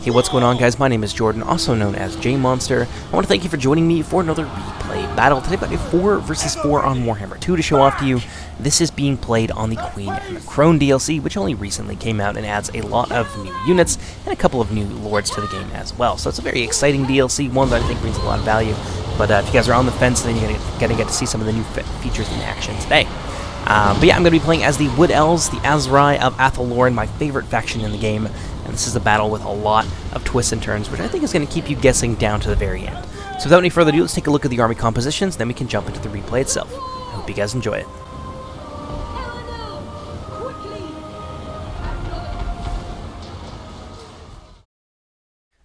Hey, what's going on, guys? My name is Jordan, also known as JMonster. I want to thank you for joining me for another replay battle. Today about a 4 versus 4 on Warhammer 2 to show off to you. This is being played on the Queen and the Crone DLC, which only recently came out and adds a lot of new units and a couple of new lords to the game as well. So it's a very exciting DLC, one that I think brings a lot of value. But if you guys are on the fence, then you're going to get to see some of the new features in action today. But yeah, I'm going to be playing as the Wood Elves, the Azrai of Athaloran, my favorite faction in the game. And this is a battle with a lot of twists and turns, which I think is going to keep you guessing down to the very end. So without any further ado, let's take a look at the army compositions, then we can jump into the replay itself. I hope you guys enjoy it.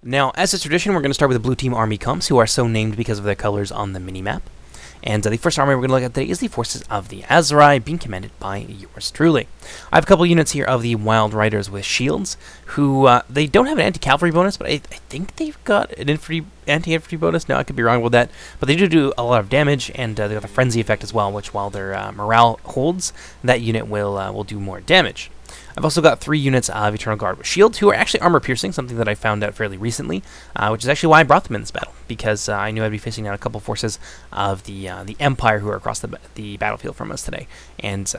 Now, as is tradition, we're going to start with the blue team army comps, who are so named because of their colors on the mini-map. And the first army we're going to look at today is the forces of the Azrai, being commanded by yours truly. I have a couple units here of the Wild Riders with shields, who, they don't have an anti-cavalry bonus, but I think they've got an anti-infantry bonus. No, I could be wrong with that. But they do a lot of damage, and they have a frenzy effect as well, which while their morale holds, that unit will do more damage. I've also got 3 units of Eternal Guard with shields, who are actually armor-piercing, something that I found out fairly recently, which is actually why I brought them in this battle, because I knew I'd be facing down a couple forces of the Empire who are across the battlefield from us today. And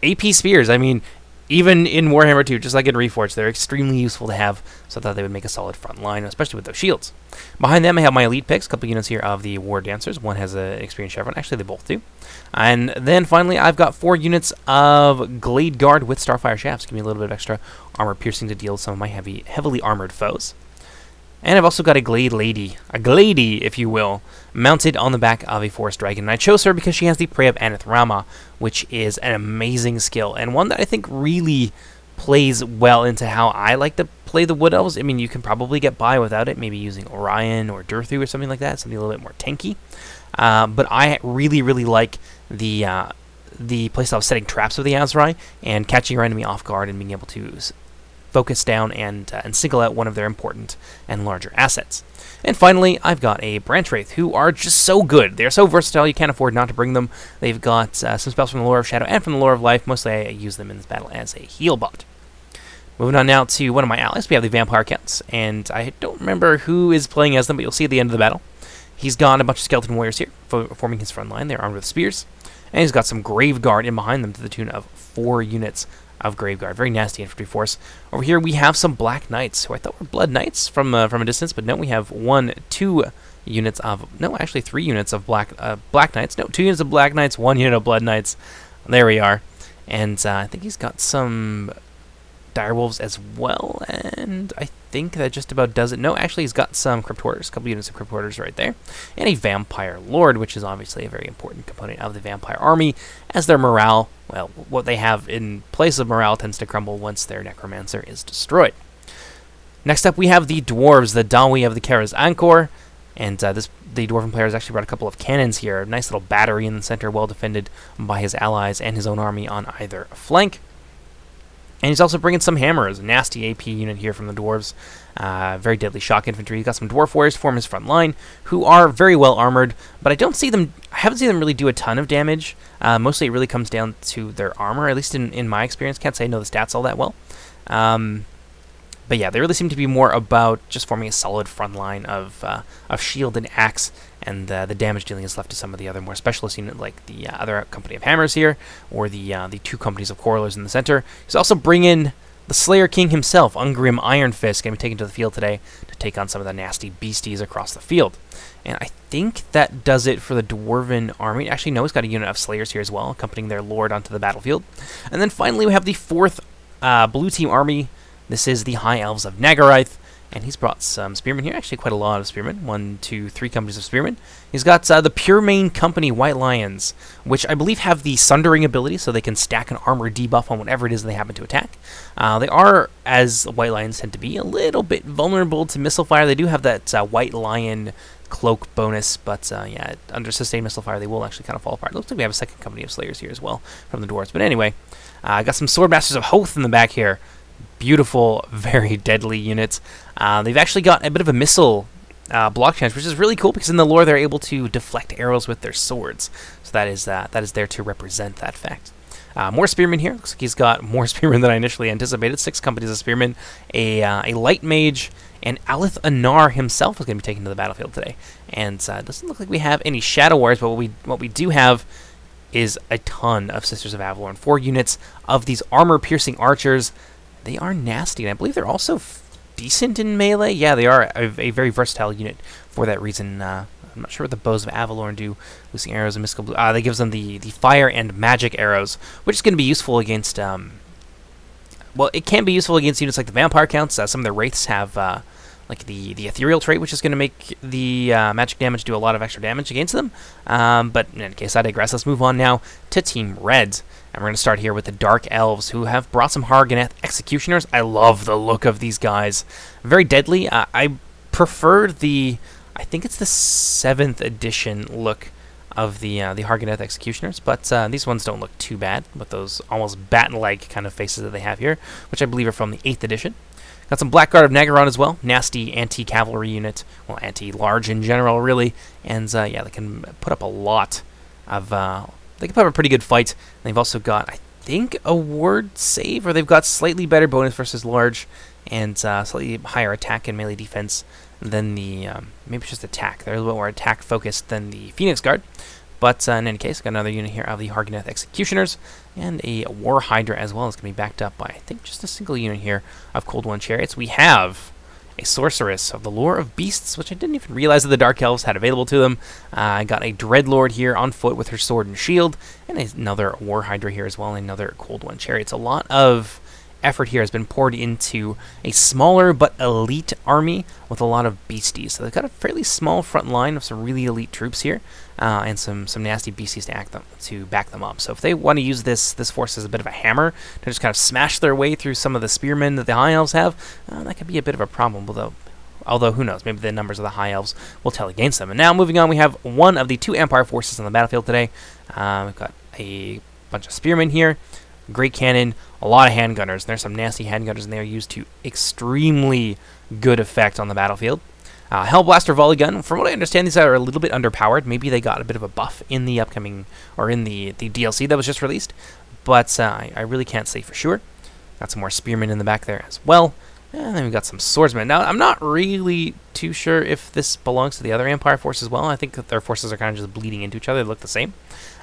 AP Spears, I mean, even in Warhammer 2, just like in Reforged, they're extremely useful to have, so I thought they would make a solid front line, especially with those shields. Behind them, I have my elite picks, a couple units here of the War Dancers. One has an Experienced Chevron. Actually, they both do. And then finally, I've got 4 units of Glade Guard with Starfire Shafts. Give me a little bit of extra armor piercing to deal with some of my heavily armored foes. And I've also got a Glade Lady, if you will, mounted on the back of a Forest Dragon. And I chose her because she has the Prey of Anathrama, which is an amazing skill, and one that I think really plays well into how I like to play the Wood Elves. I mean, you can probably get by without it, maybe using Orion or Durthu or something like that, something a little bit more tanky. But I really like the playstyle of setting traps with the Azrai and catching your enemy off guard and being able to focus down and single out one of their important and larger assets. And finally, I've got a Branch Wraith, who are just so good. They're so versatile, you can't afford not to bring them. They've got some spells from the Lore of Shadow and from the Lore of Life. Mostly I use them in this battle as a heal bot. Moving on now to one of my allies, we have the Vampire Counts, and I don't remember who is playing as them, but you'll see at the end of the battle. He's got a bunch of Skeleton Warriors here, forming his front line. They're armed with spears, and he's got some Grave Guard in behind them to the tune of 4 units of Grave Guard. Very nasty infantry force. Over here we have some Black Knights, who I thought were Blood Knights from a distance, but no, we have 2 units of, no, actually 3 units of Black Knights. No, 2 units of Black Knights, 1 unit of Blood Knights. There we are. And I think he's got some Direwolves as well, and I think that just about does it. No, actually he's got some Crypt Hoarders, a couple units of Crypt Hoarders right there, and a Vampire Lord, which is obviously a very important component of the Vampire army, as their morale, well, what they have in place of morale tends to crumble once their Necromancer is destroyed. Next up we have the Dwarves, the Dawi of the Kara's Angkor, and the Dwarven player has actually brought a couple of cannons here, a nice little battery in the center, well defended by his allies and his own army on either flank. And he's also bringing some hammers, a nasty AP unit here from the Dwarves. Very deadly shock infantry. He's got some Dwarf Warriors to form his front line, who are very well armored, but I haven't seen them really do a ton of damage. Mostly it really comes down to their armor, at least in my experience. Can't say I know the stats all that well. But yeah, they really seem to be more about just forming a solid front line of shield and axe, and the damage dealing is left to some of the other more specialist units, like the other company of hammers here, or the 2 companies of quarrelers in the center. He's also bringing the Slayer King himself, Ungrim Ironfist, going to be taken to the field today to take on some of the nasty beasties across the field. And I think that does it for the Dwarven army. Actually, no, he's got a unit of Slayers here as well, accompanying their lord onto the battlefield. And then finally, we have the 4th blue team army. This is the High Elves of Nagarath, and he's brought some spearmen here, actually quite a lot of spearmen, 1, 2, 3 companies of spearmen. He's got the Pure Main Company White Lions, which I believe have the Sundering ability, so they can stack an armor debuff on whatever it is they happen to attack. They are, as White Lions tend to be, a little bit vulnerable to missile fire. They do have that White Lion cloak bonus, but yeah, under sustained missile fire, they will actually kind of fall apart. Looks like we have a second company of Slayers here as well from the Dwarves. But anyway, I got some Swordmasters of Hoth in the back here. Beautiful, very deadly units. They've actually got a bit of a missile block chance, which is really cool because in the lore they're able to deflect arrows with their swords. So that is there to represent that fact. More spearmen here. Looks like he's got more spearmen than I initially anticipated. 6 companies of spearmen, a light mage, and Alith Anar himself is going to be taken to the battlefield today. And it doesn't look like we have any Shadow Warriors, but what we do have is a ton of Sisters of Avalorn. 4 units of these armor-piercing archers. They are nasty, and I believe they're also decent in melee. Yeah, they are a very versatile unit for that reason. I'm not sure what the Bows of Avalorn do. Loosing arrows and mystical blue. They gives them the fire and magic arrows, which is going to be useful against... well, it can be useful against units like the Vampire Counts. Some of their Wraiths have... like the ethereal trait, which is going to make the magic damage do a lot of extra damage against them. But in any case, I digress. Let's move on now to Team Red. And we're going to start here with the Dark Elves, who have brought some Harganeth Executioners. I love the look of these guys. Very deadly. I prefer the... I think it's the 7th edition look of the Harganeth Executioners, but these ones don't look too bad with those almost bat-like kind of faces that they have here, which I believe are from the 8th edition. Got some Blackguard of Nagaron as well. Nasty anti-cavalry unit. Well, anti-large in general, really. And, yeah, they can put up a lot of... they can put up a pretty good fight. And they've also got, I think, a word save, or they've got slightly better bonus versus large, and slightly higher attack and melee defense than the... maybe it's just attack. They're a little bit more attack-focused than the Phoenix Guard. But in any case, got another unit here of the Harganeth Executioners, and a War Hydra as well. It's going to be backed up by, I think, just a single unit here of Cold One Chariots. We have a Sorceress of the Lore of Beasts, which I didn't even realize that the Dark Elves had available to them. I got a Dreadlord here on foot with her sword and shield, and another War Hydra here as well, and another Cold One Chariots. A lot of effort here has been poured into a smaller but elite army with a lot of beasties. So they've got a fairly small front line of some really elite troops here, and some nasty beasties to back them up. So if they want to use this force as a bit of a hammer to just kind of smash their way through some of the spearmen that the High Elves have, that could be a bit of a problem, although who knows, maybe the numbers of the High Elves will tell against them. And now moving on, we have one of the 2 Empire forces on the battlefield today. We've got a bunch of spearmen here, great cannon, a lot of handgunners. There's some nasty handgunners, and they are used to extremely good effect on the battlefield. Hellblaster Volley Gun. From what I understand, these are a little bit underpowered. Maybe they got a bit of a buff in the upcoming, or in the DLC that was just released, but I really can't say for sure. Got some more spearmen in the back there as well. And then we've got some swordsmen. Now, I'm not really too sure if this belongs to the other Empire force as well. I think that their forces are kind of just bleeding into each other. They look the same.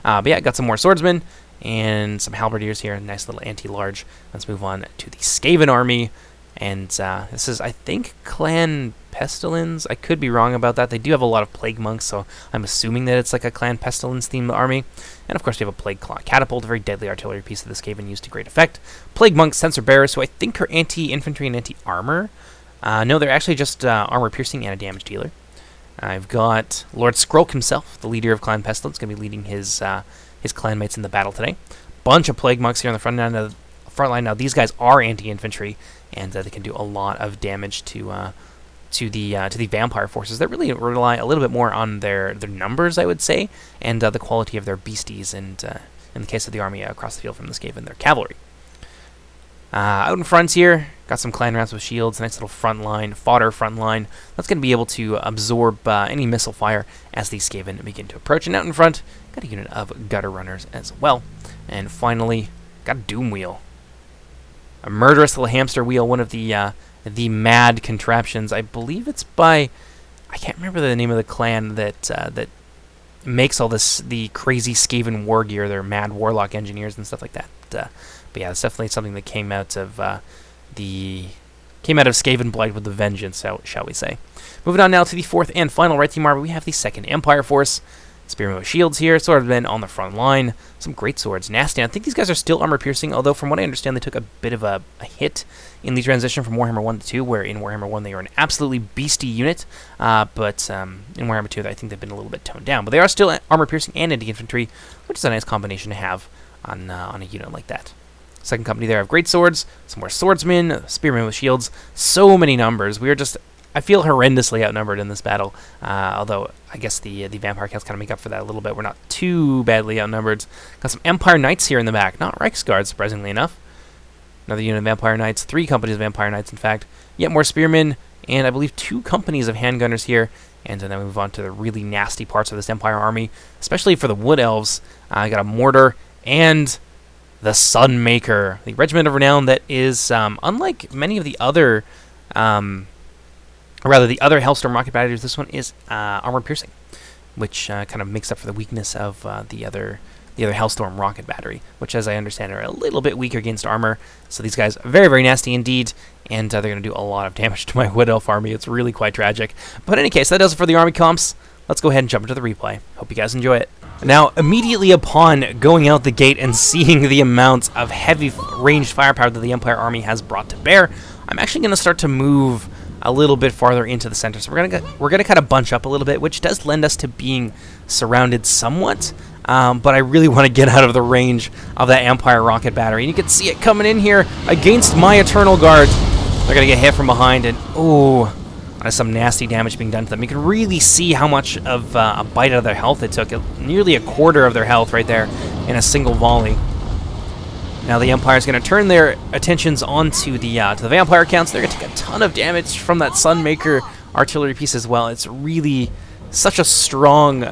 But yeah, got some more swordsmen and some halberdiers here. Nice little anti-large. Let's move on to the Skaven army. And this is, I think, Clan Pestilence. I could be wrong about that. They do have a lot of Plague Monks, so I'm assuming that it's like a Clan Pestilence-themed army. And, of course, we have a Plague Claw Catapult, a very deadly artillery piece that the Skaven used to great effect. Plague Monk Sensor Bearers, who I think are anti-infantry and anti-armor. No, they're actually just armor-piercing and a damage dealer. I've got Lord Skrulk himself, the leader of Clan Pestilence, going to be leading his clanmates in the battle today. Bunch of Plague Monks here on the front line. Now, these guys are anti-infantry, and they can do a lot of damage to the vampire forces. That really rely a little bit more on their numbers, I would say, and the quality of their beasties, and in the case of the army across the field from the Skaven, their cavalry. Out in front here, got some clan rats with shields, nice little front line, fodder front line. That's going to be able to absorb any missile fire as these Skaven begin to approach. And out in front, got a unit of gutter runners as well. And finally, got a doom wheel. A murderous little hamster wheel, one of the mad contraptions. I believe it's by, I can't remember the name of the clan that makes all this, the crazy Skaven war gear. They're mad warlock engineers and stuff like that. But yeah, it's definitely something that came out of Skaven Blight with the Vengeance, shall we say. Moving on now to the 4th and final Red Team army, we have the 2nd Empire Force. Spearmen with shields here, swordsmen on the front line. Some great swords. Nasty. I think these guys are still armor-piercing, although from what I understand, they took a bit of a hit in the transition from Warhammer 1 to 2, where in Warhammer 1 they were an absolutely beastie unit, but in Warhammer 2 I think they've been a little bit toned down. But they are still armor-piercing and anti-infantry, which is a nice combination to have on a unit like that. Second company there have great swords, some more swordsmen, spearmen with shields. So many numbers. We are just... I feel horrendously outnumbered in this battle, although I guess the Vampire Counts kind of make up for that a little bit. We're not too badly outnumbered. Got some Empire Knights here in the back, not Reichsguard, surprisingly enough. Another unit of Vampire Knights, 3 companies of Vampire Knights, in fact. Yet more Spearmen, and I believe 2 companies of Handgunners here. And then we move on to the really nasty parts of this Empire army, especially for the Wood Elves. I got a Mortar and the Sunmaker, the regiment of renown that is, unlike many of the other, the other Hellstorm rocket batteries, this one is armor piercing, which kind of makes up for the weakness of the other Hellstorm rocket battery, which, as I understand, are a little bit weaker against armor. So these guys are very, very nasty indeed, and they're going to do a lot of damage to my Wood Elf army. It's really quite tragic. But in any case, that does it for the army comps. Let's go ahead and jump into the replay. Hope you guys enjoy it. Now, immediately upon going out the gate and seeing the amount of heavy ranged firepower that the Empire army has brought to bear, I'm actually going to start to move a little bit farther into the center. So we're gonna kind of bunch up a little bit, which does lend us to being surrounded somewhat. But I really want to get out of the range of that Empire rocket battery. And you can see it coming in here against my Eternal Guard. They're gonna get hit from behind, and oh, there's some nasty damage being done to them. You can really see how much of a bite out of their health it took. Nearly a quarter of their health right there in a single volley. Now the Empire's going to turn their attentions onto the Vampire counts. They're going to take a ton of damage from that Sunmaker artillery piece as well. It's really such a strong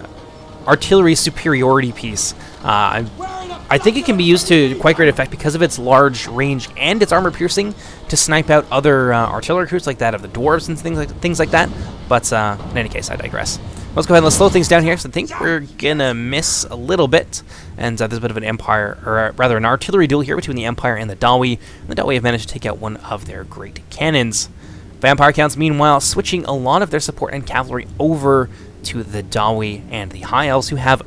artillery superiority piece. I think it can be used to quite great effect because of its large range and its armor piercing to snipe out other artillery recruits like that of the dwarves and things like that. But in any case, I digress. Let's go ahead and let's slow things down here. So I think we're gonna miss a little bit, and there's a bit of an Empire, or rather an artillery duel here between the Empire and the Dawi. And the Dawi have managed to take out one of their great cannons. Vampire counts, meanwhile, switching a lot of their support and cavalry over to the Dawi and the High Elves, who have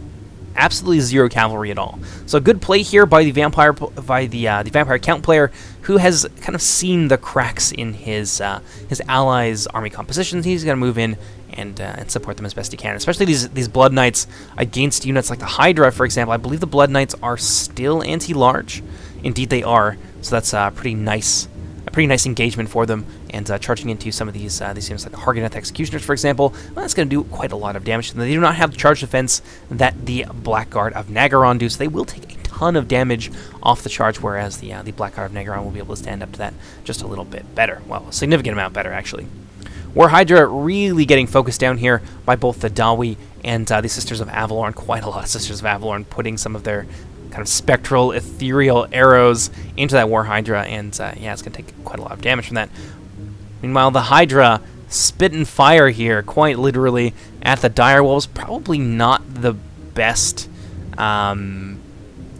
absolutely zero cavalry at all. So a good play here by the Vampire count player, who has kind of seen the cracks in his allies' army compositions. He's going to move in and support them as best he can, especially these Blood Knights against units like the Hydra, for example. I believe the Blood Knights are still anti-large. Indeed, they are. So that's a pretty nice engagement for them. And charging into some of these units like the Hargoneth Executioners, for example, well, that's going to do quite a lot of damage. They do not have the charge defense that the Blackguard of Nagaron do, so they will take a ton of damage off the charge, whereas the Blackguard of Nagaron will be able to stand up to that just a little bit better. Well, a significant amount better, actually. War Hydra really getting focused down here by both the Dawi and the Sisters of Avalorn. Quite a lot of Sisters of Avalorn putting some of their kind of spectral, ethereal arrows into that War Hydra, and yeah, it's going to take quite a lot of damage from that. Meanwhile, the Hydra spitting fire here, quite literally, at the Direwolves. Probably not the best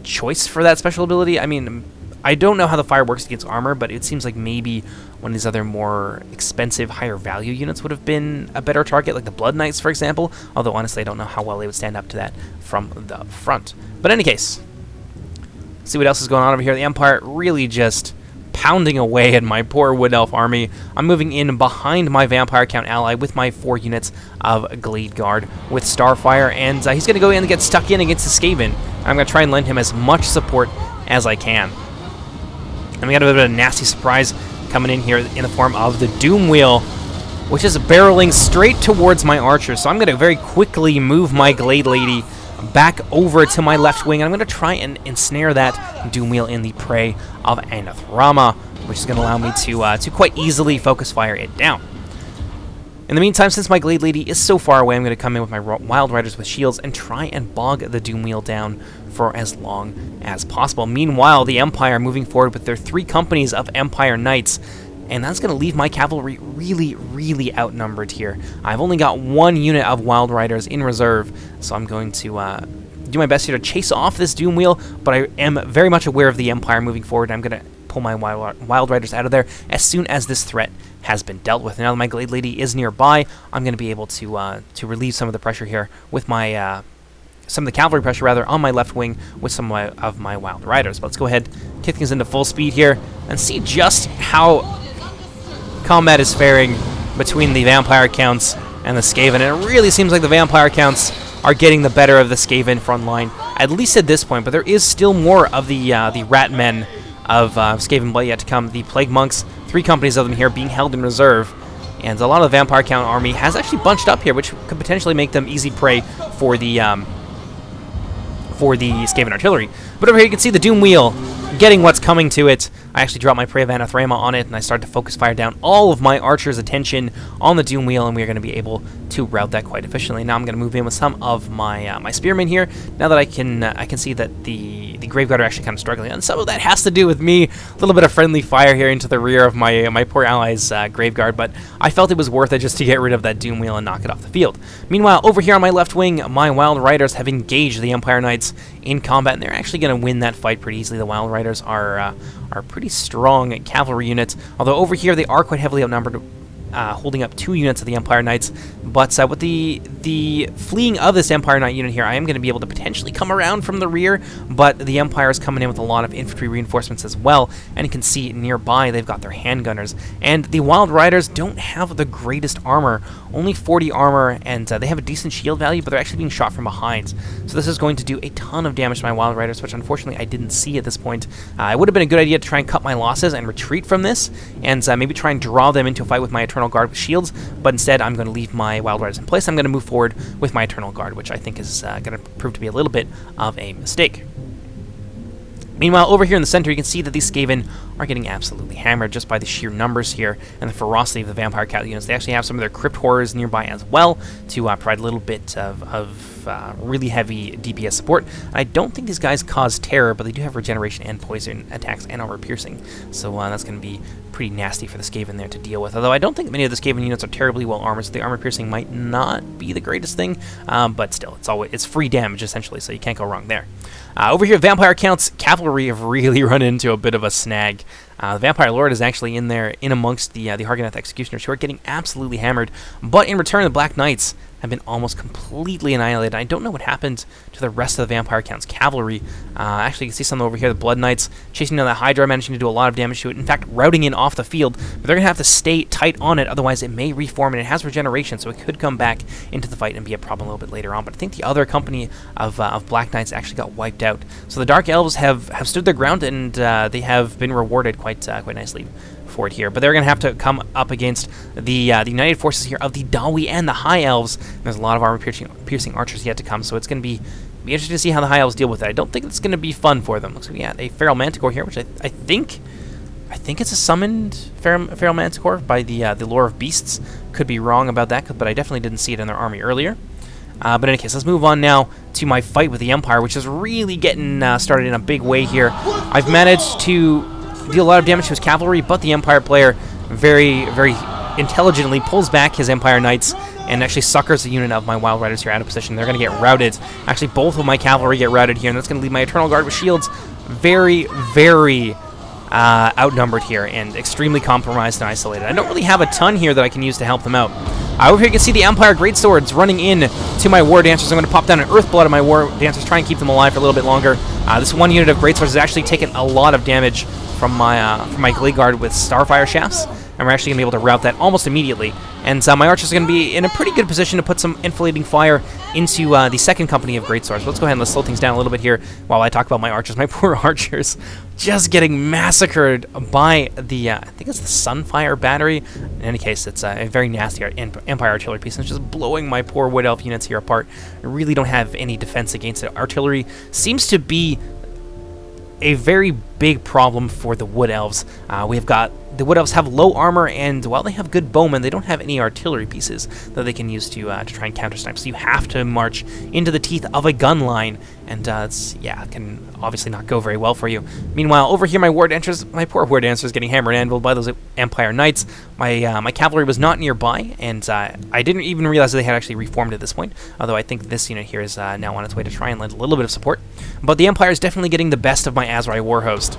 choice for that special ability. I mean, I don't know how the fire works against armor, but it seems like maybe one of these other more expensive, higher value units would have been a better target, like the Blood Knights, for example. Although, honestly, I don't know how well they would stand up to that from the front. But in any case, see what else is going on over here. The Empire really just pounding away at my poor Wood Elf army. I'm moving in behind my Vampire Count ally with my 4 units of Glade Guard with Starfire, and he's going to go in and get stuck in against the Skaven. I'm going to try and lend him as much support as I can. And we got a bit of a nasty surprise coming in here in the form of the Doom Wheel, which is barreling straight towards my archers. So I'm going to very quickly move my Glade Lady back over to my left wing, and I'm going to try and ensnare that Doom Wheel in the prey of Anathrama, which is going to allow me to quite easily focus fire it down. In the meantime, since my Glade Lady is so far away, I'm going to come in with my Wild Riders with shields and try and bog the Doom Wheel down for as long as possible. Meanwhile, the Empire moving forward with their 3 companies of Empire Knights, and that's going to leave my cavalry really, really outnumbered here. I've only got 1 unit of Wild Riders in reserve, so I'm going to do my best here to chase off this Doom Wheel, but I am very much aware of the Empire moving forward. I'm going to pull my Wild Riders out of there as soon as this threat has been dealt with. Now that my Glade Lady is nearby, I'm going to be able to relieve some of the pressure here with my some of the cavalry pressure rather on my left wing with some of my Wild Riders. But let's go ahead, kick things into full speed here, and see just how combat is faring between the Vampire Counts and the Skaven. And it really seems like the Vampire Counts are getting the better of the Skaven front line, at least at this point. But there is still more of the Rat Men of Skaven blood yet to come. The Plague Monks, 3 companies of them here being held in reserve, and a lot of the Vampire Count army has actually bunched up here, which could potentially make them easy prey for the Skaven artillery. But over here you can see the Doom Wheel getting what's coming to it. I actually dropped my Prey of Anathrema on it, and I started to focus fire down all of my archers' attention on the Doom Wheel, and we are going to be able to route that quite efficiently. Now I'm going to move in with some of my my spearmen here, now that I can see that the Graveguard are actually kind of struggling, and some of that has to do with me. A little bit of friendly fire here into the rear of my poor allies' Graveguard, but I felt it was worth it just to get rid of that Doom Wheel and knock it off the field. Meanwhile, over here on my left wing, my Wild Riders have engaged the Empire Knights in combat, and they're actually going to win that fight pretty easily. The Wild Riders are pretty strong cavalry units, although over here they are quite heavily outnumbered, holding up 2 units of the Empire Knights. But with the fleeing of this Empire Knight unit here, I am going to be able to potentially come around from the rear, but the Empire is coming in with a lot of infantry reinforcements as well, and you can see nearby they've got their handgunners. And the Wild Riders don't have the greatest armor, only 40 armor, and they have a decent shield value, but they're actually being shot from behind. So this is going to do a ton of damage to my Wild Riders, which unfortunately I didn't see at this point. It would have been a good idea to try and cut my losses and retreat from this, and maybe try and draw them into a fight with my Eternal Guard with shields, but instead I'm going to leave my Wild Riders in place. I'm going to move forward with my Eternal Guard, which I think is going to prove to be a little bit of a mistake. Meanwhile, over here in the center, you can see that these Skaven are getting absolutely hammered just by the sheer numbers here and the ferocity of the Vampire Cat units. They actually have some of their Crypt Horrors nearby as well to provide a little bit of really heavy DPS support. And I don't think these guys cause terror, but they do have regeneration and poison attacks and armor piercing. So that's going to be pretty nasty for the Skaven there to deal with. Although I don't think many of the Skaven units are terribly well armored, so the armor piercing might not be the greatest thing. But still, it's free damage essentially, so you can't go wrong there. Over here, Vampire Count's cavalry have really run into a bit of a snag. The Vampire Lord is actually in there, in amongst the Hargoneth Executioners, who are getting absolutely hammered. But in return, the Black Knights have been almost completely annihilated. I don't know what happened to the rest of the Vampire Count's cavalry. Actually, you can see something over here. The Blood Knights chasing down that Hydra, managing to do a lot of damage to it. In fact, routing in off the field. But they're going to have to stay tight on it, otherwise it may reform, and it has regeneration, so it could come back into the fight and be a problem a little bit later on. But I think the other company of Black Knights actually got wiped out. So the Dark Elves have stood their ground, and they have been rewarded quite nicely for it here. But they're going to have to come up against the united forces here of the Dawi and the High Elves. There's a lot of armor-piercing archers yet to come, so it's going to be interesting to see how the High Elves deal with it. I don't think it's going to be fun for them. Looks like we got a Feral Manticore here, which I think it's a summoned Feral Manticore by the Lore of Beasts. Could be wrong about that, but I definitely didn't see it in their army earlier. But in any case, let's move on now to my fight with the Empire, which is really getting started in a big way here. I've managed to deal a lot of damage to his cavalry, but the Empire player very intelligently pulls back his Empire Knights and actually suckers the unit of my Wild Riders here out of position. They're going to get routed. Actually, both of my cavalry get routed here, and that's going to leave my Eternal Guard with shields very outnumbered here and extremely compromised and isolated. I don't really have a ton here that I can use to help them out. Over here you can see the Empire Greatswords running in to my War Dancers. I'm going to pop down an Earthblood of my War Dancers, try and keep them alive for a little bit longer. This one unit of Greatswords has actually taken a lot of damage from my Glade Guard with Starfire Shafts, and we're actually going to be able to rout that almost immediately. And my archers are going to be in a pretty good position to put some enfiladating fire into the second company of Greatswords. Let's go ahead and let's slow things down a little bit here while I talk about my archers. My poor archers just getting massacred by the, I think it's the Sunfire Battery. In any case, it's a very nasty Empire artillery piece, and it's just blowing my poor Wood Elf units here apart. I really don't have any defense against it. Artillery seems to be a very big problem for the Wood Elves. We've got the Wood Elves have low armor, and while they have good bowmen, they don't have any artillery pieces that they can use to try and counter snipe. So you have to march into the teeth of a gun line, and it can obviously not go very well for you. Meanwhile, over here, my poor War Dancer is getting hammered and anviled by those Empire Knights. My cavalry was not nearby, and I didn't even realize that they had actually reformed at this point. Although I think this unit here is now on its way to try and lend a little bit of support. But the Empire is definitely getting the best of my Azrai Warhost.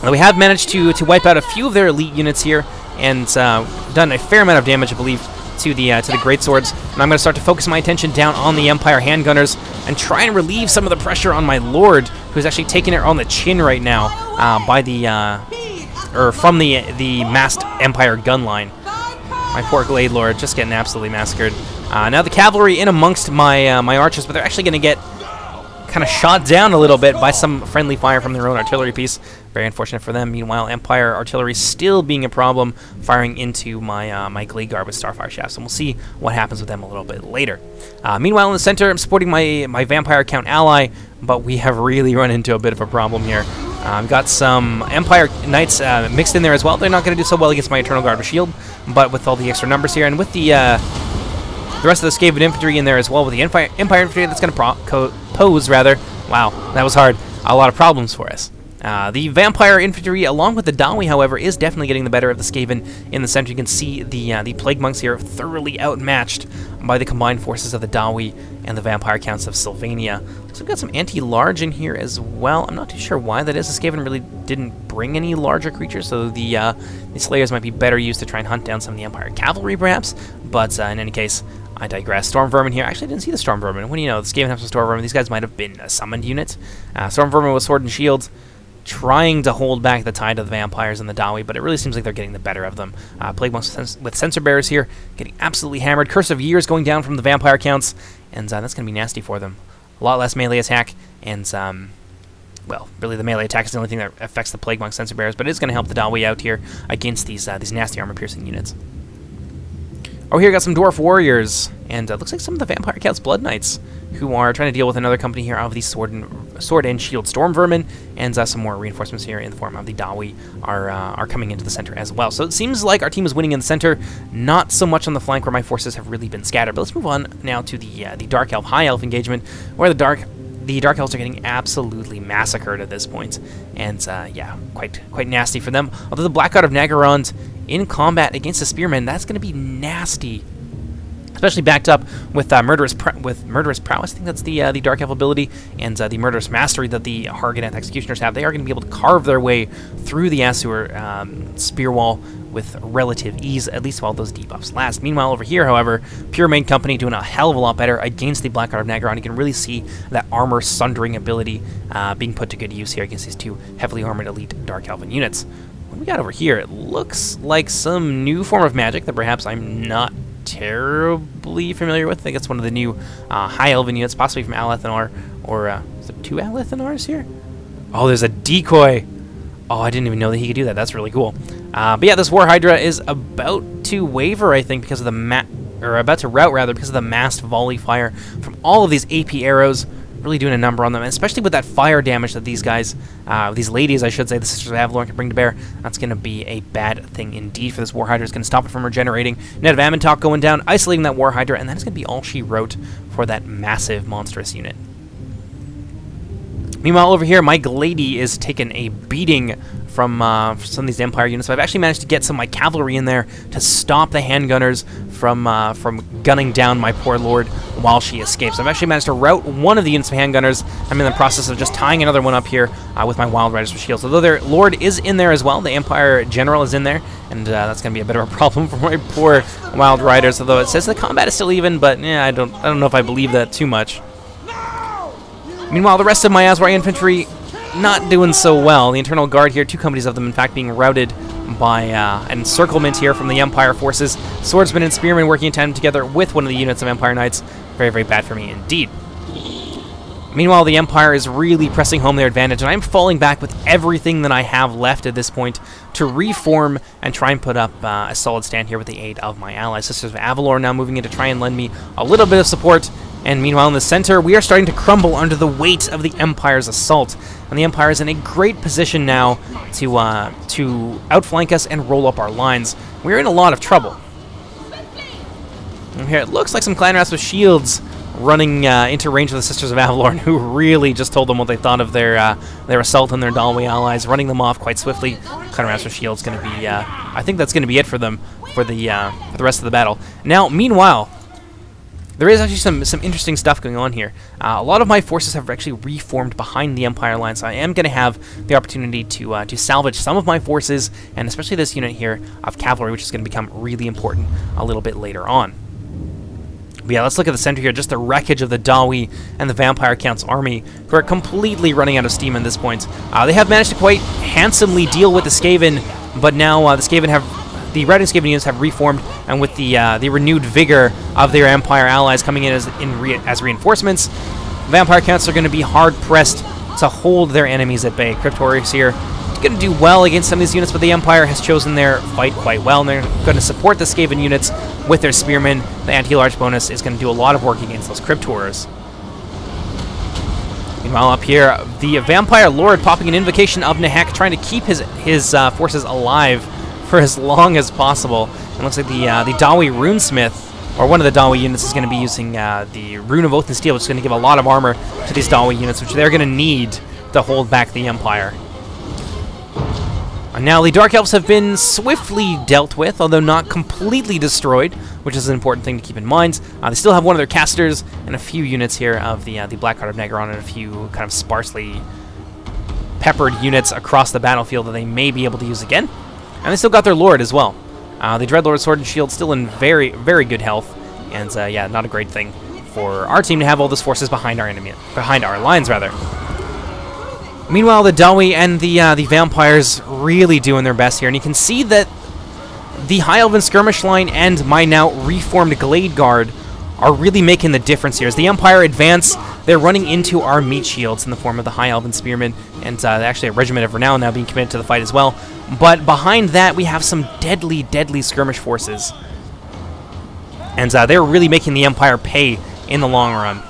Now, we have managed to wipe out a few of their elite units here, and done a fair amount of damage, I believe, to the Greatswords. And I'm going to start to focus my attention down on the Empire Handgunners and try and relieve some of the pressure on my Lord, who's actually taking it on the chin right now by from the massed Empire gun line. My poor Glade Lord just getting absolutely massacred. Now the cavalry in amongst my archers, but they're actually going to get kind of shot down a little bit by some friendly fire from their own artillery piece. Very unfortunate for them. Meanwhile, Empire artillery still being a problem, firing into my Glade Guard with Starfire Shafts, and we'll see what happens with them a little bit later. Meanwhile, in the center, I'm supporting my Vampire Count ally, but we have really run into a bit of a problem here. Got some Empire Knights mixed in there as well. They're not going to do so well against my Eternal Guard with Shield, but with all the extra numbers here, and with the rest of the Skaven Infantry in there as well, with the Empire Infantry that's going to pose, rather. Wow, that was hard. A lot of problems for us. The Vampire Infantry, along with the Dawi, however, is definitely getting the better of the Skaven in the center. You can see the Plague Monks here thoroughly outmatched by the combined forces of the Dawi and the Vampire Counts of Sylvania. So we've got some anti-large in here as well. I'm not too sure why that is. The Skaven really didn't bring any larger creatures, so the Slayers might be better used to try and hunt down some of the Empire Cavalry, perhaps. But in any case, I digress. Storm Vermin here. Actually, I didn't see the Storm Vermin. What do you know? The Skaven have some Storm Vermin. These guys might have been a summoned unit. Storm Vermin with Sword and Shield, trying to hold back the tide of the Vampires and the Dawi, but it really seems like they're getting the better of them. Plague Monks with Sensor Bearers here, getting absolutely hammered. Curse of Years going down from the Vampire Counts, and that's going to be nasty for them. A lot less melee attack, and, well, really the melee attack is the only thing that affects the Plague Monk Sensor Bearers, but it is going to help the Dawi out here against these nasty armor-piercing units. Oh, here we got some Dwarf Warriors, and looks like some of the Vampire Counts Blood Knights, who are trying to deal with another company here of these Sword and Shield Storm Vermin, and some more reinforcements here in the form of the Dawi are coming into the center as well. So it seems like our team is winning in the center, not so much on the flank where my forces have really been scattered. But let's move on now to the Dark Elf High Elf engagement, where the Dark Elves are getting absolutely massacred at this point, and yeah, quite nasty for them. Although the Black God of Nagarond in combat against the Spearmen, that's going to be nasty. Especially backed up with Murderous Prowess. I think that's the Dark Elf ability, and the Murderous Mastery that the Hargoneth Executioners have. They are going to be able to carve their way through the Asur spear wall with relative ease, at least while those debuffs last. Meanwhile, over here, however, Pure Main Company doing a hell of a lot better against the Black God of Nagaron. You can really see that armor sundering ability being put to good use here against these two heavily armored elite Dark Elven units. What we got over here, it looks like some new form of magic that perhaps I'm not terribly familiar with. I think it's one of the new High Elven units, possibly from Alethanar, or is there 2 Alethanars here? Oh, there's a decoy. Oh, I didn't even know that he could do that. That's really cool. But yeah, this War Hydra is about to waver, I think, because of the about to rout rather, because of the massed volley fire from all of these AP arrows. Really doing a number on them, and especially with that fire damage that these guys, these ladies, I should say, the Sisters of Avalorn can bring to bear. That's going to be a bad thing indeed for this War Hydra. It's going to stop it from regenerating. Net of Amantok going down, isolating that War Hydra, and that is going to be all she wrote for that massive, monstrous unit. Meanwhile, over here, my Glady is taking a beating from some of these Empire units. But I've actually managed to get some of my cavalry in there to stop the handgunners from gunning down my poor lord while she escapes. I've actually managed to rout one of the units of handgunners. I'm in the process of just tying another one up here with my Wild Riders with shields. Although their lord is in there as well, the Empire General is in there, and that's going to be a bit of a problem for my poor Wild Riders. Although it says the combat is still even, but yeah, I don't know if I believe that too much. Meanwhile, the rest of my Azrai infantry not doing so well. The Internal Guard here, 2 companies of them, in fact, being routed by an encirclement here from the Empire forces. Swordsmen and Spearmen working in tandem together with one of the units of Empire Knights. Very, very bad for me indeed. Meanwhile, the Empire is really pressing home their advantage, and I'm falling back with everything that I have left at this point to reform and try and put up a solid stand here with the aid of my allies. Sisters of Avalor now moving in to try and lend me a little bit of support. And meanwhile, in the center, we are starting to crumble under the weight of the Empire's assault. And the Empire is in a great position now to outflank us and roll up our lines. We're in a lot of trouble. And here it looks like some clan rats with shields running into range of the Sisters of Avalorn, who really just told them what they thought of their assault on their Dalway allies, running them off quite swiftly. Clan rats with shields going to be, I think that's going to be it for them for the rest of the battle. Now, meanwhile, there is actually some interesting stuff going on here. A lot of my forces have actually reformed behind the Empire line, so I am going to have the opportunity to salvage some of my forces, and especially this unit here of cavalry, which is going to become really important a little bit later on. But yeah, let's look at the center here, just the wreckage of the Dawi and the Vampire Count's army, who are completely running out of steam at this point. They have managed to quite handsomely deal with the Skaven, but now the routing Skaven units have reformed, and with the renewed vigor of their Empire allies coming in as reinforcements, Vampire Counts are going to be hard-pressed to hold their enemies at bay. Crypt Warriors here going to do well against some of these units, but the Empire has chosen their fight quite well, and they're going to support the Skaven units with their Spearmen. The anti-large bonus is going to do a lot of work against those Crypt Warriors. Meanwhile, up here, the Vampire Lord popping an invocation of Nehek, trying to keep his forces alive for as long as possible. And looks like the Dawi Runesmith, or one of the Dawi units, is going to be using the Rune of Oath and Steel, which is going to give a lot of armor to these Dawi units, which they're going to need to hold back the Empire. And now the Dark Elves have been swiftly dealt with, although not completely destroyed, which is an important thing to keep in mind. They still have one of their casters and a few units here of the Blackheart of Negron, and a few kind of sparsely peppered units across the battlefield that they may be able to use again. And they still got their Lord as well. The Dreadlord Sword and Shield still in very, very good health, and yeah, not a great thing for our team to have all those forces behind our lines rather. Meanwhile, the Dawi and the Vampires really doing their best here, and you can see that the High Elven Skirmish line and my now reformed Glade Guard are really making the difference here. As the Empire advance, they're running into our meat shields in the form of the High Elven Spearmen, and actually a Regiment of Renown now being committed to the fight as well. But behind that, we have some deadly, deadly skirmish forces, and they're really making the Empire pay in the long run.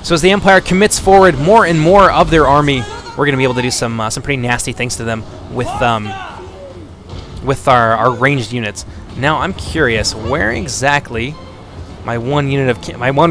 So as the Empire commits forward more and more of their army, we're going to be able to do some pretty nasty things to them with our ranged units. Now I'm curious where exactly my one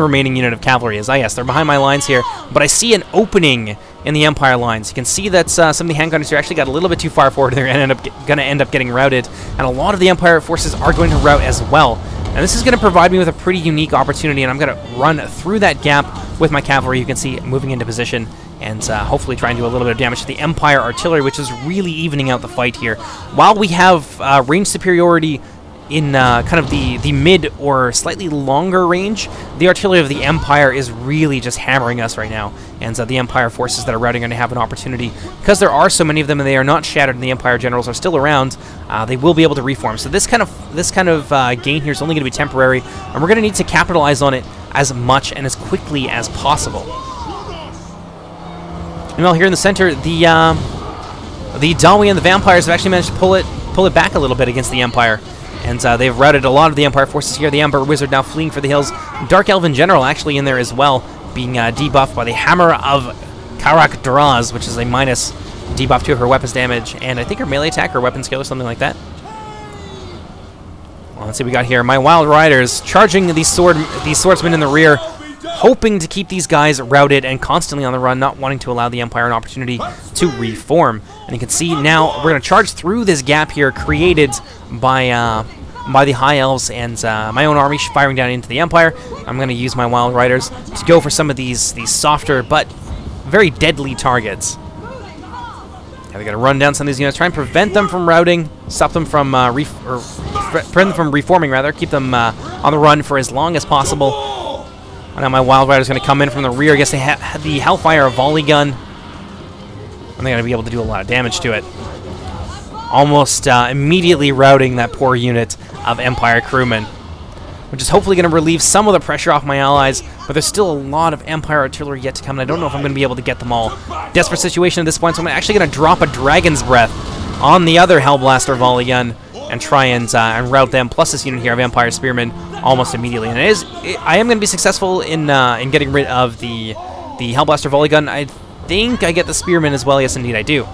remaining unit of cavalry is. Yes, they're behind my lines here, but I see an opening in the Empire lines. You can see that some of the handgunners here actually got a little bit too far forward. They're going to end up getting routed, and a lot of the Empire forces are going to rout as well. And this is going to provide me with a pretty unique opportunity, and I'm going to run through that gap with my cavalry. You can see moving into position, and hopefully try and do a little bit of damage to the Empire artillery, which is really evening out the fight here. While we have range superiority in kind of the mid or slightly longer range, the artillery of the Empire is really just hammering us right now. And the Empire forces that are routing are going to have an opportunity. Because there are so many of them and they are not shattered and the Empire generals are still around, they will be able to reform. So this kind of gain here is only going to be temporary, and we're going to need to capitalize on it as much and as quickly as possible. Meanwhile, here in the center, the Dawi and the Vampires have actually managed to pull it back a little bit against the Empire. And they've routed a lot of the Empire forces here. The Ember Wizard now fleeing for the hills. Dark Elven General actually in there as well, being debuffed by the Hammer of Karak Draz, which is a minus debuff to her weapons damage, and I think her melee attack or weapon skill or something like that. Well, let's see what we got here. My Wild Riders charging these swordsmen in the rear, hoping to keep these guys routed and constantly on the run, not wanting to allow the Empire an opportunity to reform. And you can see now we're going to charge through this gap here created by the High Elves and my own army firing down into the Empire. I'm going to use my Wild Riders to go for some of these softer but very deadly targets. Yeah, we got to run down some of these units, try and prevent them from routing, stop them from prevent them from reforming rather, keep them on the run for as long as possible. Now my Wild Rider is going to come in from the rear. I guess they have the Hellfire volley gun, and they're going to be able to do a lot of damage to it. Almost immediately routing that poor unit of Empire crewmen, which is hopefully going to relieve some of the pressure off my allies, but there's still a lot of Empire artillery yet to come, and I don't know if I'm going to be able to get them all. Desperate situation at this point, so I'm actually going to drop a Dragon's Breath on the other Hellblaster volley gun and try and rout them, plus this unit here of Empire Spearmen almost immediately. And I am going to be successful in getting rid of the Hellblaster volley gun. I think I get the Spearmen as well. Yes, indeed, I do.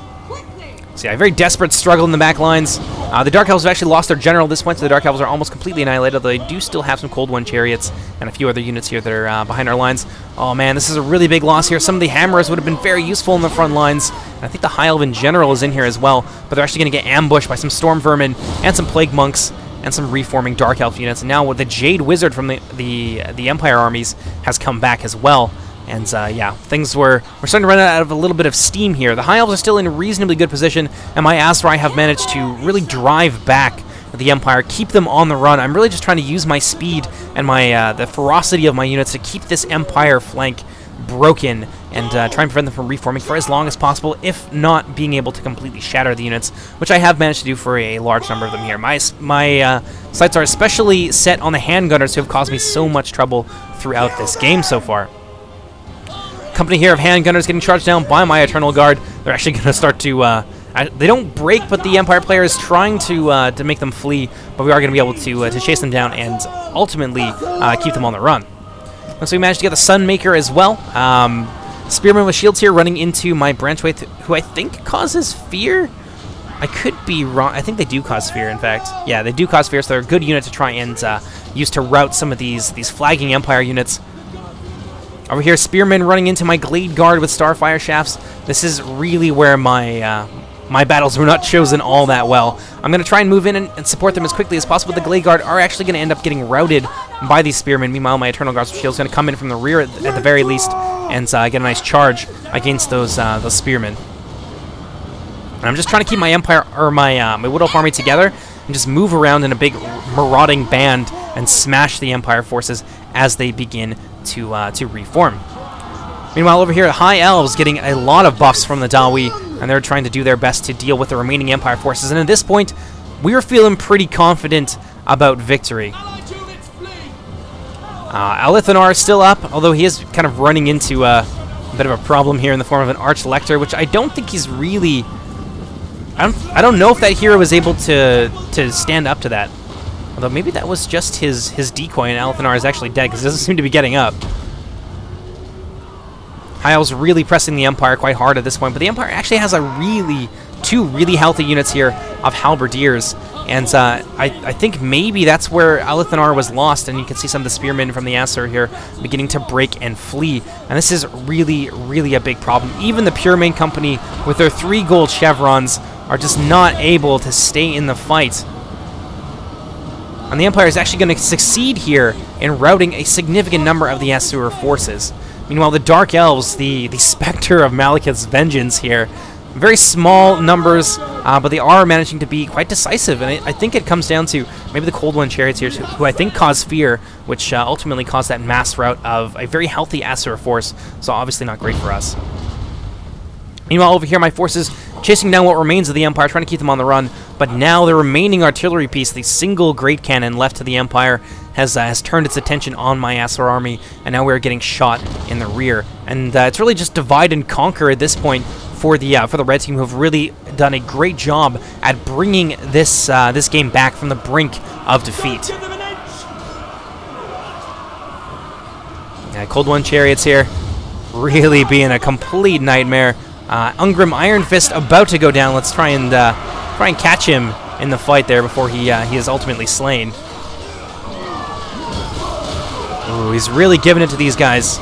So yeah, a very desperate struggle in the back lines. The Dark Elves have actually lost their general at this point, so the Dark Elves are almost completely annihilated, although they do still have some Cold One chariots and a few other units here that are behind our lines. Oh man, this is a really big loss here. Some of the Hammers would have been very useful in the front lines. And I think the High Elven General is in here as well, but they're actually going to get ambushed by some Storm Vermin and some Plague Monks and some reforming Dark Elf units. And now with the Jade Wizard from the Empire armies has come back as well. And yeah, we're starting to run out of a little bit of steam here. The High Elves are still in a reasonably good position, and my Azrai have managed to really drive back the Empire, keep them on the run. I'm really just trying to use my speed and my the ferocity of my units to keep this Empire flank broken and try and prevent them from reforming for as long as possible, if not being able to completely shatter the units, which I have managed to do for a large number of them here. My sights are especially set on the handgunners who have caused me so much trouble throughout this game so far. Company here of handgunners getting charged down by my Eternal Guard. They're actually going to start to... they don't break, but the Empire player is trying to make them flee, but we are going to be able to chase them down and ultimately keep them on the run. So we managed to get the Sunmaker as well. Spearman with shields here running into my Branchwraith, who I think causes fear? I could be wrong. I think they do cause fear, in fact. Yeah, they do cause fear, so they're a good unit to try and use to rout some of these flagging Empire units. Over here, Spearman running into my Glade Guard with Starfire Shafts. This is really where my my battles were not chosen all that well. I'm going to try and move in and support them as quickly as possible. The Glade Guard are actually going to end up getting routed by these Spearmen. Meanwhile, my Eternal Guards with Shields going to come in from the rear at the very least and get a nice charge against those Spearmen. And I'm just trying to keep my Empire or my Wood Elf army together and just move around in a big marauding band and smash the Empire forces as they begin to reform. Meanwhile, over here, the High Elves getting a lot of buffs from the Dawi, and they're trying to do their best to deal with the remaining Empire forces. And at this point, we're feeling pretty confident about victory. Alithanar is still up, although he is kind of running into a bit of a problem here in the form of an Arch-Lector, which I don't think he's really... I don't know if that hero was able to stand up to that. Although maybe that was just his decoy, and Alithanar is actually dead, because he doesn't seem to be getting up. High Elves really pressing the Empire quite hard at this point, but the Empire actually has two really healthy units here of Halberdiers, and I think maybe that's where Alithanar was lost, and you can see some of the Spearmen from the Aesir here beginning to break and flee, and this is really, really a big problem. Even the Pure Main Company, with their 3 gold chevrons, are just not able to stay in the fight. And the Empire is actually going to succeed here in routing a significant number of the Aesir forces. Meanwhile, the Dark Elves, the Spectre of Malekith's vengeance here, very small numbers, but they are managing to be quite decisive. And I think it comes down to maybe the Cold One Charioteers, who I think cause fear, which ultimately caused that mass rout of a very healthy Aesir force, so obviously not great for us. Meanwhile, over here, my forces chasing down what remains of the Empire, trying to keep them on the run, but now the remaining artillery piece, the single great cannon left to the Empire, has turned its attention on my Aesir army, and now we're getting shot in the rear. And it's really just divide and conquer at this point for the red team, who have really done a great job at bringing this game back from the brink of defeat. Cold One Chariots here, really being a complete nightmare. Ungrim Iron Fist about to go down. Let's try and catch him in the fight there before he is ultimately slain. Ooh, he's really giving it to these guys.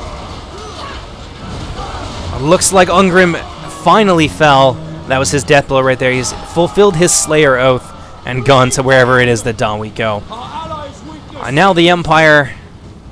Looks like Ungrim finally fell. That was his death blow right there. He's fulfilled his Slayer Oath and gone to wherever it is that Dawi go. Now the Empire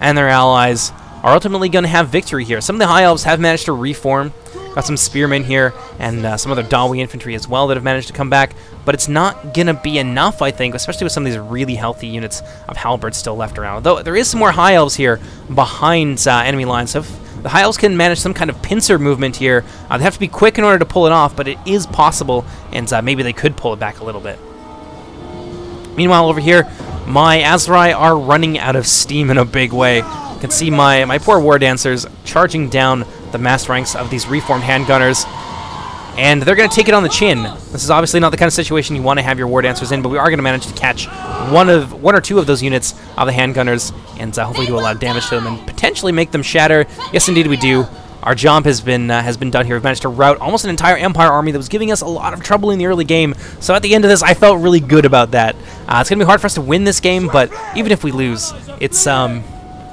and their allies are ultimately going to have victory here. Some of the High Elves have managed to reform. Got some Spearmen here and some other Dawi infantry as well that have managed to come back. But it's not going to be enough, I think, especially with some of these really healthy units of Halberds still left around. Though there is some more High Elves here behind enemy lines. So if the High Elves can manage some kind of pincer movement here, they have to be quick in order to pull it off, but it is possible, and maybe they could pull it back a little bit. Meanwhile, over here, my Azrai are running out of steam in a big way. You can see my poor War Dancers charging down the mass ranks of these reformed handgunners, and they're going to take it on the chin. This is obviously not the kind of situation you want to have your War Dancers in, but we are going to manage to catch one or two of those units of the handgunners, and hopefully do a lot of damage to them and potentially make them shatter. Yes, indeed, we do. Our job has been done here. We've managed to rout almost an entire Empire army that was giving us a lot of trouble in the early game. So at the end of this, I felt really good about that. It's going to be hard for us to win this game, but even if we lose, it's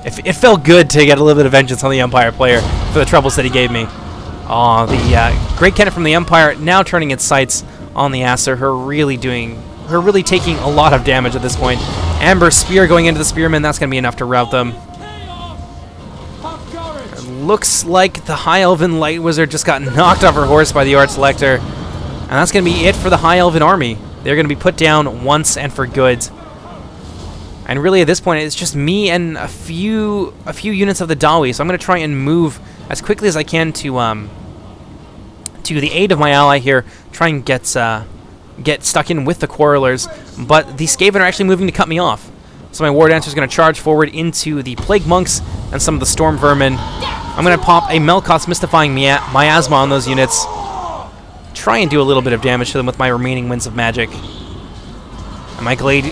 it felt good to get a little bit of vengeance on the Empire player for the troubles that he gave me. Oh, the Great Cannon from the Empire now turning its sights on the Aesir. Her really taking a lot of damage at this point. Amber Spear going into the Spearmen, that's going to be enough to rout them. It looks like the High Elven Light Wizard just got knocked off her horse by the Arch-Lector. And that's going to be it for the High Elven army. They're going to be put down once and for good. And really at this point, it's just me and a few units of the Dawi. So I'm going to try and move as quickly as I can to the aid of my ally here, try and get stuck in with the Quarrelers, but the Skaven are actually moving to cut me off. So my War Dancer is going to charge forward into the Plague Monks and some of the Storm Vermin. I'm going to pop a Melkoth's Mystifying Miasma on those units, try and do a little bit of damage to them with my remaining Winds of Magic. And my Glade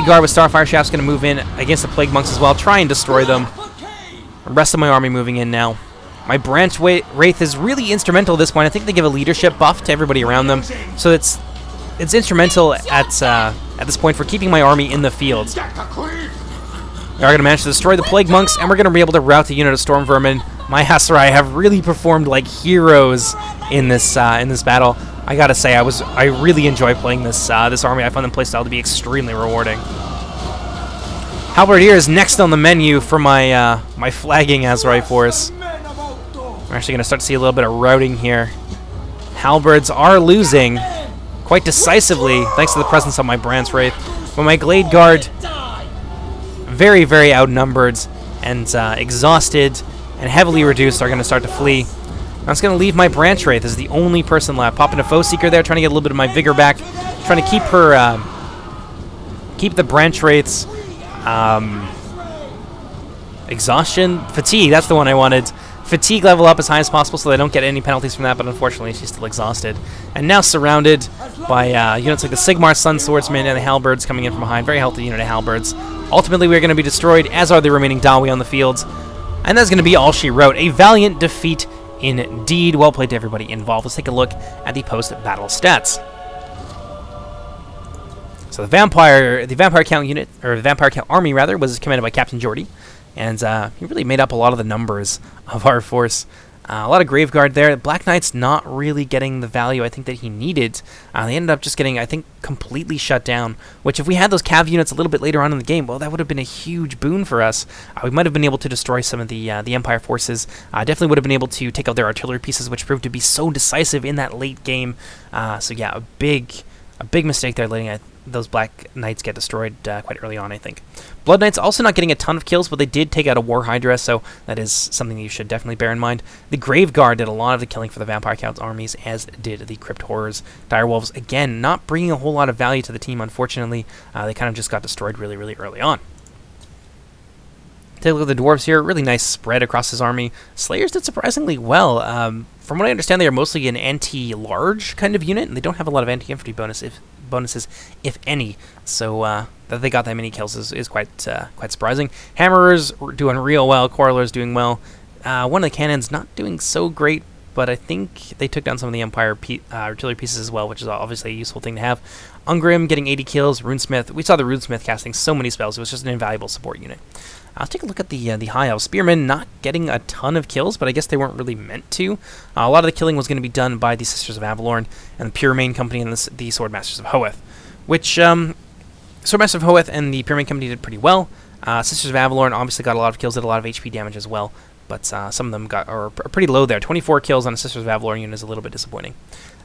Guard with Starfire Shaft's going to move in against the Plague Monks as well, try and destroy them. The rest of my army moving in now. My branch wraith is really instrumental at this point. I think they give a leadership buff to everybody around them, so it's instrumental at this point for keeping my army in the field. We are going to manage to destroy the Plague Monks, and we're going to be able to rout the unit of Storm Vermin. My Aserai have really performed like heroes in this battle. I gotta say, I really enjoy playing this army. I find the playstyle to be extremely rewarding. Halberdier is next on the menu for my my flagging Aserai force. We're actually going to start to see a little bit of routing here. Halberds are losing quite decisively thanks to the presence of my Branch Wraith, but my Glade Guard very, very outnumbered and exhausted and heavily reduced are going to start to flee. I'm just going to leave my Branch Wraith as the only person left. Pop in a Foe Seeker there, trying to get a little bit of my vigor back, trying to keep her, keep the Branch Wraith's exhaustion, fatigue. That's the one I wanted. Fatigue level up as high as possible so they don't get any penalties from that, but unfortunately she's still exhausted. And now surrounded by units like the Sigmar Sun Swordsman and the Halberds coming in from behind. Very healthy unit of Halberds. Ultimately, we're going to be destroyed, as are the remaining Dawi on the field. And that's going to be all she wrote. A valiant defeat indeed. Well played to everybody involved. Let's take a look at the post-battle stats. So the Vampire Count unit, or the Vampire Count army rather, was commanded by Captain Geordie. And he really made up a lot of the numbers of our force. A lot of Graveguard there. Black Knight's not really getting the value I think that he needed. They ended up just getting, I think, completely shut down, which if we had those Cav units a little bit later on in the game, well, that would have been a huge boon for us. We might have been able to destroy some of the Empire forces. Definitely would have been able to take out their artillery pieces, which proved to be so decisive in that late game. So yeah, a big mistake there, letting those Black Knights get destroyed quite early on, I think. Blood Knights also not getting a ton of kills, but they did take out a War Hydra, so that is something that you should definitely bear in mind. The Graveguard did a lot of the killing for the Vampire Count's armies, as did the Crypt Horrors. Direwolves, again, not bringing a whole lot of value to the team, unfortunately. They kind of just got destroyed really, really early on. Take a look at the Dwarves here. Really nice spread across his army. Slayers did surprisingly well. From what I understand, they are mostly an anti-large kind of unit, and they don't have a lot of anti-infantry bonuses, if any. So that they got that many kills is quite surprising. Hammerers doing real well. Quarrelers doing well. One of the cannons not doing so great, but I think they took down some of the Empire artillery pieces as well, which is obviously a useful thing to have. Ungrim getting 80 kills. Runesmith. We saw the Runesmith casting so many spells. It was just an invaluable support unit. Let's take a look at the High Elf Spearmen, not getting a ton of kills, but I guess they weren't really meant to. A lot of the killing was going to be done by the Sisters of Avalorn and the Puremain Company and the Swordmasters of Hoeth, which Swordmasters of Hoeth and the Puremain Company did pretty well. Sisters of Avalorn obviously got a lot of kills, did a lot of HP damage as well, but some of them are pretty low there. 24 kills on a Sisters of Avalorn unit is a little bit disappointing.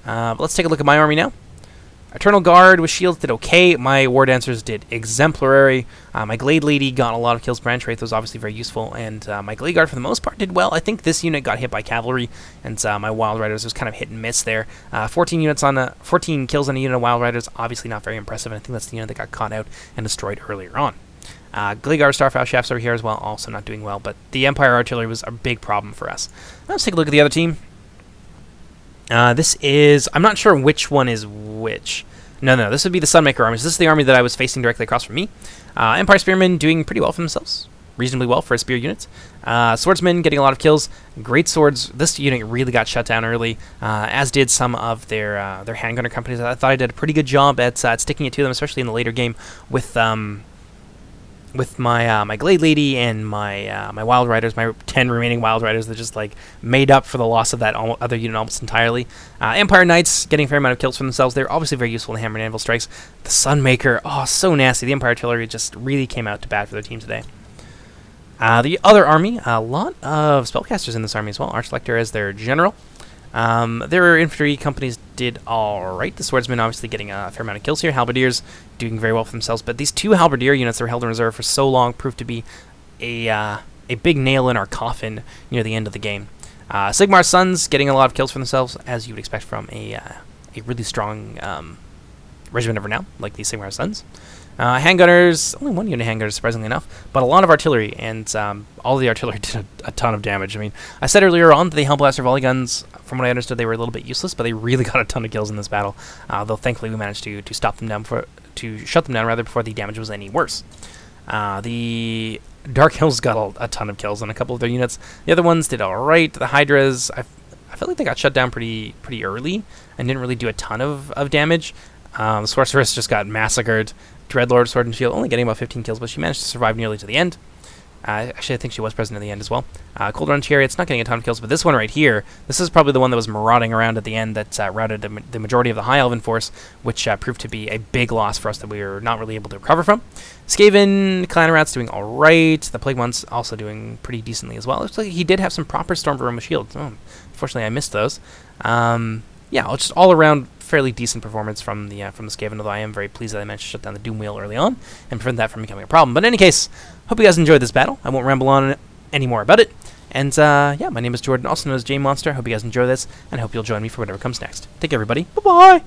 But let's take a look at my army now. Eternal Guard with shields did okay. My War Dancers did exemplary. My Glade Lady got a lot of kills. Branch Wraith was obviously very useful, and my Glade Guard for the most part did well. I think this unit got hit by cavalry, and my Wild Riders was kind of hit and miss there. 14 kills on a unit of Wild Riders, obviously not very impressive, and I think that's the unit that got caught out and destroyed earlier on. Glade Guard Starfowl Shafts over here as well, also not doing well, but the Empire Artillery was a big problem for us. Let's take a look at the other team. This is... I'm not sure which one is which. No, this would be the Sunmaker armies. This is the army that I was facing directly across from me. Empire Spearmen doing pretty well for themselves. Reasonably well for a spear unit. Swordsmen getting a lot of kills. Great Swords. This unit really got shut down early, as did some of their handgunner companies. I thought I did a pretty good job at sticking it to them, especially in the later game with my my Glade Lady and my my Wild Riders, my 10 remaining Wild Riders that just like made up for the loss of that other unit almost entirely. Empire Knights getting a fair amount of kills for themselves. They're obviously very useful in hammer and anvil strikes. The Sunmaker, oh, so nasty. The Empire Artillery just really came out to bat for their team today. The other army, a lot of spellcasters in this army as well. Archlector as their general. Their infantry companies did alright. The Swordsmen obviously getting a fair amount of kills here. Halberdiers doing very well for themselves. But these two Halberdier units that were held in reserve for so long proved to be a big nail in our coffin near the end of the game. Sigmar Sons getting a lot of kills for themselves, as you would expect from a really strong regiment of renown like the Sigmar Sons. Handgunners, only one unit of handgunners, surprisingly enough, but a lot of artillery, and all of the artillery did a ton of damage. I mean, I said earlier on that the Hellblaster volley guns, from what I understood, they were a little bit useless, but they really got a ton of kills in this battle. Though thankfully we managed to stop them down, to shut them down rather before the damage was any worse. The Dark Hills got a ton of kills on a couple of their units. The other ones did alright. The Hydras, I felt like they got shut down pretty early and didn't really do a ton of damage. The Sorceress just got massacred. Dreadlord, Sword and Shield, only getting about 15 kills, but she managed to survive nearly to the end. Actually, I think she was present in the end as well. Cold Run Chariot's not getting a ton of kills, but this one right here, this is probably the one that was marauding around at the end that routed the majority of the High Elven force, which proved to be a big loss for us that we were not really able to recover from. Skaven, Clan Rat's doing alright. The Plague One's also doing pretty decently as well. Looks like he did have some proper Storm Varoma shields. Oh, unfortunately, I missed those. Yeah, just all around fairly decent performance from the Skaven, although I am very pleased that I managed to shut down the Doom Wheel early on and prevent that from becoming a problem. But in any case, hope you guys enjoyed this battle. I won't ramble on any more about it. And yeah, my name is Jordan, also known as JMonster. Hope you guys enjoy this, and I hope you'll join me for whatever comes next. Take care, everybody. Bye-bye!